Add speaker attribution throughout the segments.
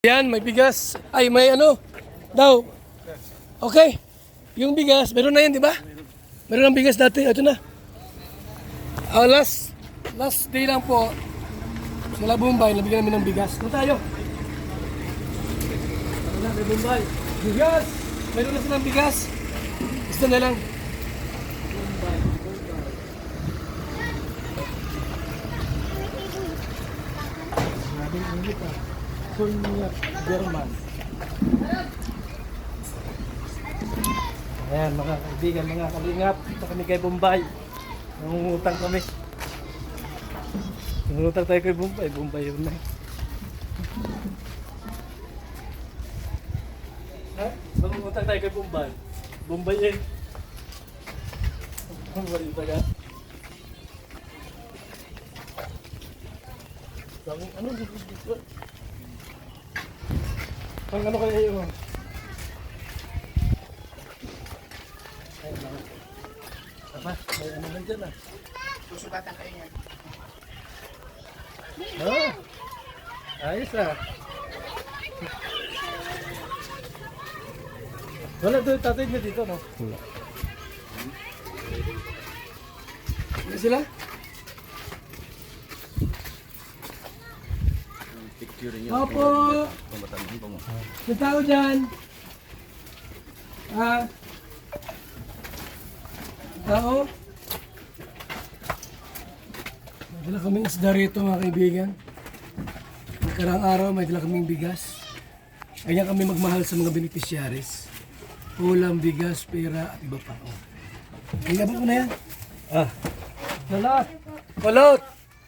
Speaker 1: Yan, may bigas. Ay, may ano daw. Okay. Yung bigas, meron na yan, di ba? Meron ng bigas dati. Ito na. Last day lang po. Sila Bombay, nabigyan namin ng bigas. Ito tayo. Wala, may Bombay. Bigas! Meron na silang bigas. Gusto na lang. Kunyat German. Ayan mga kaibigan, mga kalingap. Ito kami kay Bombay. Nangungutang kami. Nangungutang tayo kay Bombay. Bombay yun na. Ha? Nangungutang tayo kay Bombay. Bombay eh. Bombay yung taga. Ano dito? Pang ano kaya yun? Ay, mga. Apa? May ano lang dyan ah.
Speaker 2: Susugatan kayo niyan.
Speaker 1: Oh! Ayos ah. Wala doon tatay niya dito, no? Wala. Hindi sila? Opo! May tao dyan! Ah! Tao? May dala kaming isda rito mga kaibigan. Magkarang araw may dala kaming bigas. Ganyan kami magmahal sa mga beneficiaries. Ulam, bigas, pera at iba pa. Oh. Ilabot mo na yan. Ah! Kulot! Kulot!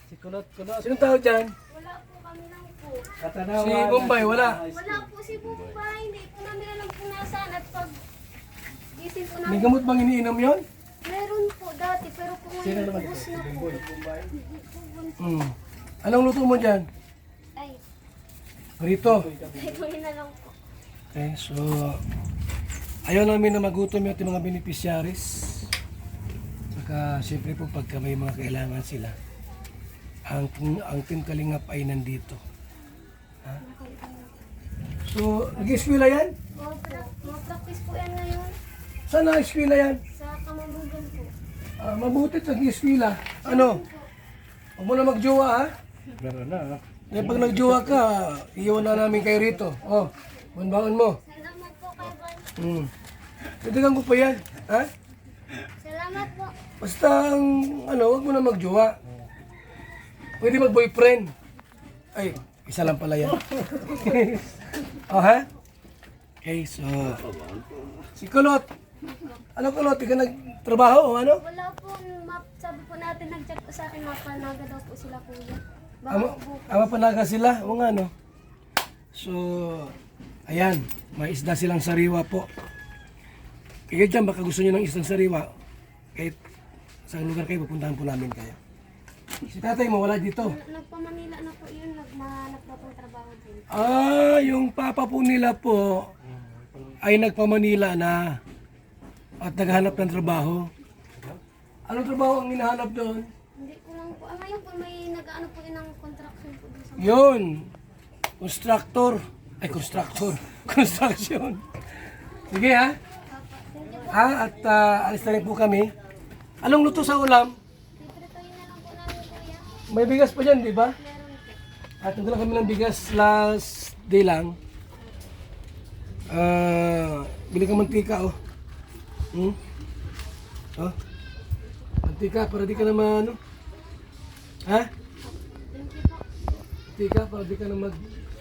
Speaker 1: Si Kulot, Kulot. Sinong tao dyan?
Speaker 3: Katanawa.
Speaker 1: Si Bombay, wala.
Speaker 3: Wala po si Bombay, hindi po namin alam kung nasaan at pag gising po
Speaker 1: May
Speaker 3: namin.
Speaker 1: gamot bang iniinom yon?
Speaker 3: Meron po dati pero po
Speaker 1: Sino
Speaker 3: ngayon
Speaker 1: naman
Speaker 3: ubos
Speaker 1: ito?
Speaker 3: na po.
Speaker 1: Hmm. Anong luto mo dyan?
Speaker 3: Ay,
Speaker 1: Rito.
Speaker 3: ito na lang po.
Speaker 1: Okay, so ayaw namin na magutom yung ating mga beneficiaries. Saka siyempre po pagka may mga kailangan sila, ang Team Kalingap ay nandito. Ha? So, nag-eskwela yan?
Speaker 3: Mag-practice po yan ngayon
Speaker 1: Saan na-eskwela yan?
Speaker 3: sa Kamabugan po.
Speaker 1: Mabuti sa eskwela. Ano? Huwag mo na magjowa ha?
Speaker 2: Meron na.
Speaker 1: Yan pag nagjowa ka, iiwan na namin kayo rito. Oh, banbangan mo.
Speaker 3: Salamat po kay Van.
Speaker 1: Dagdagan ko pa yan. Ha?
Speaker 3: Salamat po.
Speaker 1: Basta ang ano, huwag mo na magjowa. Pwede mag-boyfriend. Ay, isa lang pala yan. Oh, ha? Okay, so si Kulot. Ano Kulot, ikaw nagtrabaho o ano?
Speaker 3: Wala po, sabi po natin nag-chat po sa akin, mapanaga daw po sila kuya.
Speaker 1: Ama,
Speaker 3: Baka po.
Speaker 1: ama panaga sila, o nga no. So, ayan, may isda silang sariwa po. Kaya dyan, baka gusto nyo ng isdang sariwa, kahit sa lugar kayo, pupuntahan po namin kayo. Si tatay mo, wala dito.
Speaker 3: Nagpamanila na po yun, nagmahanap na pong trabaho din.
Speaker 1: Yung papa po nila po, ay nagpa-Manila na at naghahanap ng trabaho. Anong trabaho ang hinahanap doon?
Speaker 3: Hindi ko lang po, ngayon po may nag-ano po yun ng construction po dun sa
Speaker 1: Yun, constructor. Ay, constructor. Construction. Sige ha. At alis na rin po kami. Anong luto sa ulam?
Speaker 3: Pipritoyin na lang po namin kuya.
Speaker 1: May bigas pa dyan, di ba?
Speaker 3: Meron po.
Speaker 1: At nagdala kami ng bigas last day lang. Bili ka mantika, oh. Oh. Mantika, para di ka naman, ano? Ha?
Speaker 3: Thank you po.
Speaker 1: Mantika, para di ka na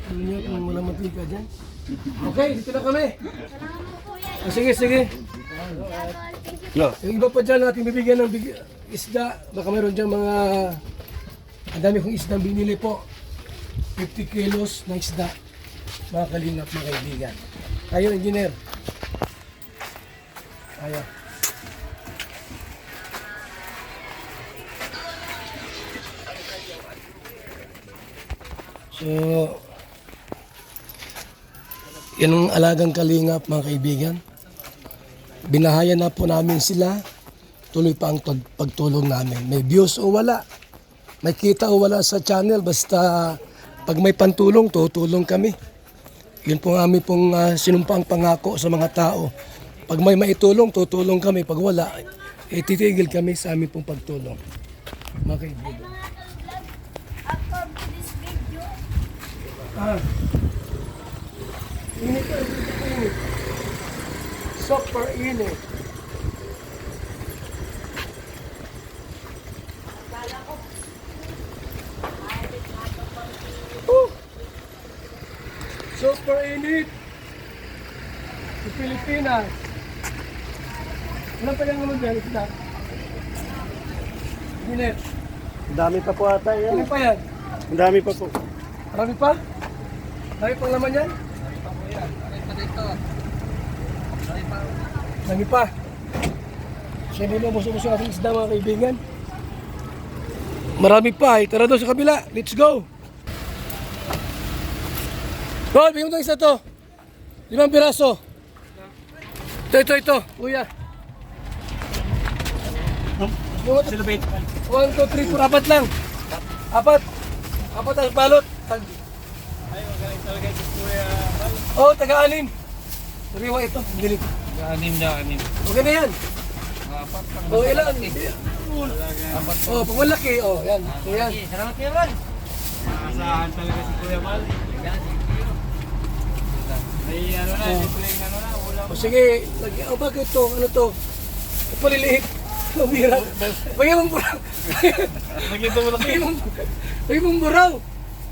Speaker 1: ano nyo, kung walang mantika dyan. Okay, dito na kami.
Speaker 3: Salamat po kuya.
Speaker 1: Sige, sige.
Speaker 3: Thank you.
Speaker 1: Yung iba pa dyan natin bibigyan ng isda. Baka meron dyan mga... Ang dami kong isda binili po. 50 kilos na isda. Mga kalingap, mga kaibigan. Tayo, engineer. Tayo. So, yan ang alagang kalingap, mga kaibigan. Binahayan na po namin sila. Tuloy pa ang pagtulong namin. May views o wala. May kita o wala sa channel, basta pag may pantulong, tutulong kami. Yun po ang aming pong sinumpang pangako sa mga tao. Pag may maitulong, tutulong kami. Pag wala, titigil kami sa aming pong pagtulong. Mga kaibigan.
Speaker 3: Mga ka-vlog, after this video,
Speaker 1: Init ka, init. Super init. Oh! Super init. Sa Pilipinas. Ilan pa lang naman dyan, isda? Init.
Speaker 2: Ang dami pa po ata yan.
Speaker 1: Ilan pa yan?
Speaker 2: Ang dami pa po.
Speaker 1: Marami pa? Marami pang laman yan? Marami pa. Siya hindi mo buso-buso ang ating isda, mga kaibigan. Marami pa eh. Tara doon sa kabila. Let's go. Paul, bigyan mo itong isa to. 5 piraso. Ito. Kuya.
Speaker 2: Silubit.
Speaker 1: 1, 2, 3, 4. Apat lang. Apat ang balot.
Speaker 2: Ay, magaling talaga ito kuya.
Speaker 1: Oh, taga-anim. Sariwa ito. Dilit.
Speaker 2: Anim na anim.
Speaker 1: Okay na yan.
Speaker 2: Apat pa.
Speaker 1: Oh, ilan?
Speaker 2: Apat.
Speaker 1: Oh, pag malaki. Oh, yan. So, yan.
Speaker 2: Salamat kuya Mal. Asahan talaga si kuya Mal. Ay ano na, simpleng ano na, ulam.
Speaker 1: O sige, oh, bakit to? Ano to? Paliliit. Lumira. Bagay mong buraw.
Speaker 2: Nakita mo laki.
Speaker 1: Bagay mong buraw.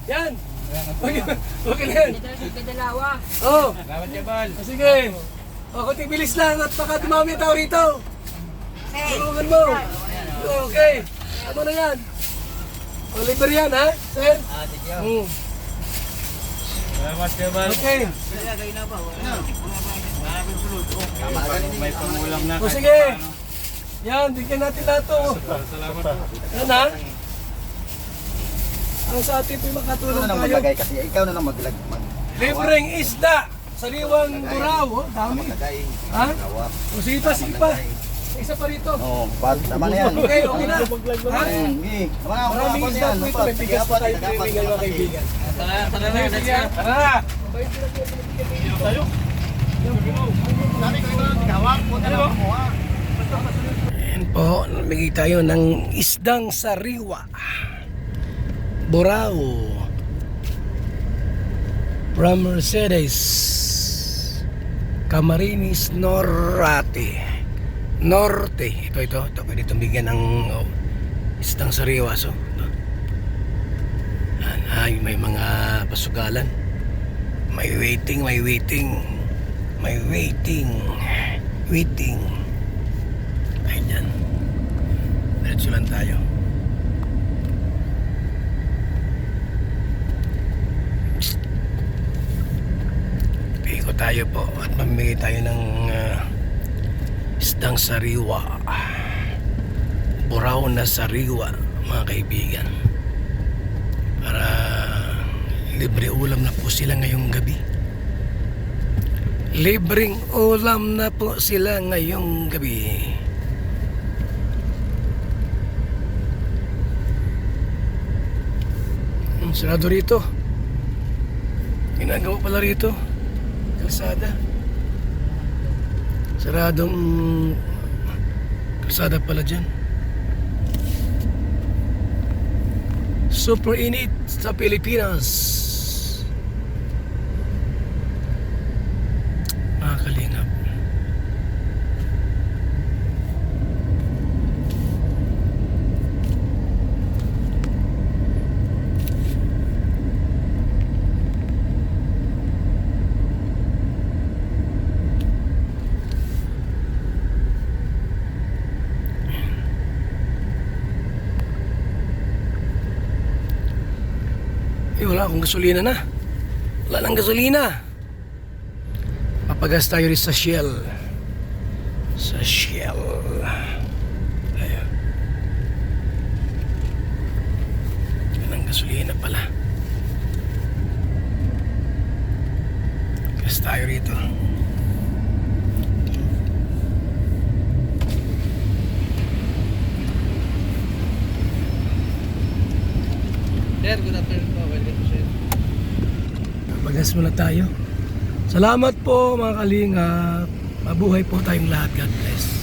Speaker 1: Yan. Okay na yan. Oh,
Speaker 2: Salamat kuya Mal.
Speaker 1: sige. O, kunting bilis lang at baka dumami tao rito. Tulungan mo. Okay. Tama na yan. O, libre yan, ha? Sir?
Speaker 2: Salamat kuya Mal.
Speaker 1: Okay.
Speaker 2: May pangulam na.
Speaker 1: O, sige. Yan, bigyan natin lahat to.
Speaker 2: Salamat po.
Speaker 1: Yan, ha? Ang sa atin po'y makatulong
Speaker 4: Ano nang
Speaker 1: tayo.
Speaker 4: maglagay kasi ikaw na lang
Speaker 1: Libreng isda. Sariwang buraw. Oh, dami.
Speaker 4: maglagay.
Speaker 1: Ha?
Speaker 4: Gawa.
Speaker 1: O, sige pa. Isa pa rito.
Speaker 4: Oo, tama na yan.
Speaker 1: Okay na. Ha?
Speaker 4: Sige, tama na.
Speaker 1: Maraming
Speaker 4: Ako
Speaker 1: isda
Speaker 4: yan.
Speaker 1: po ito. May bigas pa tayo kaibigan, mga kaibigan.
Speaker 2: Tara na, let's go.
Speaker 1: Tara!
Speaker 2: Tayo. Sabi ko ito, gawak po talaga mo ha.
Speaker 1: Ayan po, namigay tayo ng isdang sariwa. Burao. From Mercedes. Camarines Norte. Ito. Pwede itong bigyan ng isdang sariwa. So, ito. Yan, ay, may mga pasugalan. May waiting. Ayan. Diretso lang tayo. Piko tayo po at mamimigay tayo ng isdang sariwa. Buraw na sariwa, mga kaibigan. Para libre ulam na po sila ngayong gabi. Libreng ulam na po sila ngayong gabi. Sarado rito. Ginagawa pala rito. Kalsada. Saradong kalsada pala dyan. Super init sa Pilipinas. Kalingap. Wala akong gasolina na. Wala nang gasolina. Papagas tayo rin sa Shell. Ayan. Yan ang gasolina pala. Gas tayo rito.
Speaker 2: Sir, good afternoon po. Welcome to sir.
Speaker 1: Papagas muna tayo. Salamat po mga kalingap. Mabuhay po tayong lahat. God bless.